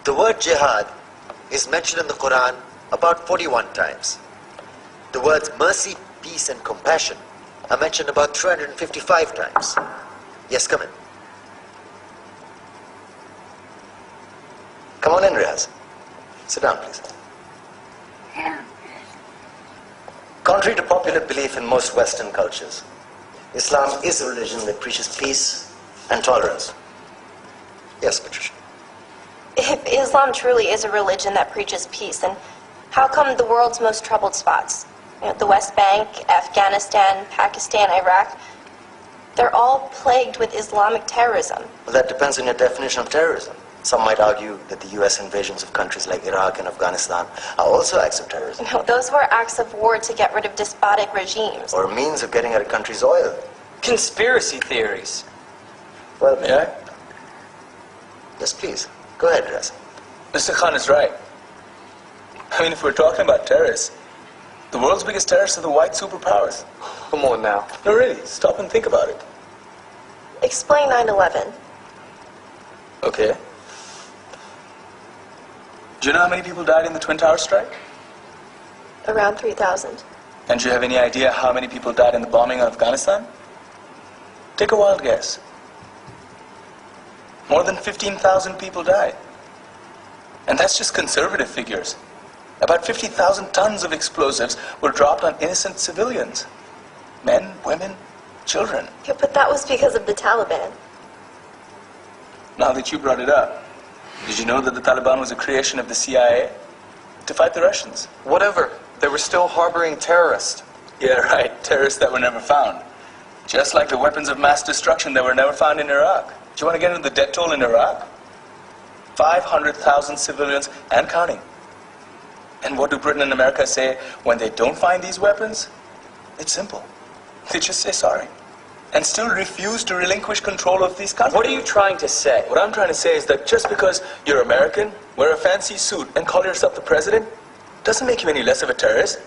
The word jihad is mentioned in the Quran about 41 times. The words mercy, peace, and compassion are mentioned about 355 times. Yes, come in. Come on in, Riaz. Sit down, please. Contrary to popular belief in most Western cultures, Islam is a religion that preaches peace and tolerance. Yes, Patricia. If Islam truly is a religion that preaches peace, then how come the world's most troubled spots, the West Bank, Afghanistan, Pakistan, Iraq, they're all plagued with Islamic terrorism? Well, that depends on your definition of terrorism. Some might argue that the US invasions of countries like Iraq and Afghanistan are also acts of terrorism. No, those were acts of war to get rid of despotic regimes. Or a means of getting at a country's oil. Conspiracy theories. Well, may I? Yes, please. Go ahead, Riaz. Mr. Khan is right. I mean, if we're talking about terrorists, the world's biggest terrorists are the white superpowers. Come on now. No, really, stop and think about it. Explain 9/11. Okay. Do you know how many people died in the Twin Towers strike? Around 3,000. And do you have any idea how many people died in the bombing of Afghanistan? Take a wild guess. More than 15,000 people died. And that's just conservative figures. About 50,000 tons of explosives were dropped on innocent civilians. Men, women, children. Yeah, but that was because of the Taliban. Now that you brought it up, did you know that the Taliban was a creation of the CIA to fight the Russians? Whatever. They were still harboring terrorists. Yeah, right. Terrorists that were never found. Just like the weapons of mass destruction that were never found in Iraq. Do you want to get into the death toll in Iraq? 500,000 civilians and counting. And what do Britain and America say when they don't find these weapons? It's simple. They just say sorry. And still refuse to relinquish control of these countries. What are you trying to say? What I'm trying to say is that just because you're American, wear a fancy suit, and call yourself the president, doesn't make you any less of a terrorist.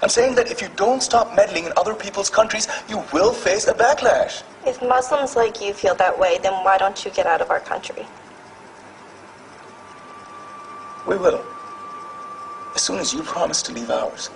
I'm saying that if you don't stop meddling in other people's countries, you will face a backlash. If Muslims like you feel that way, then why don't you get out of our country? We will. As soon as you promise to leave ours.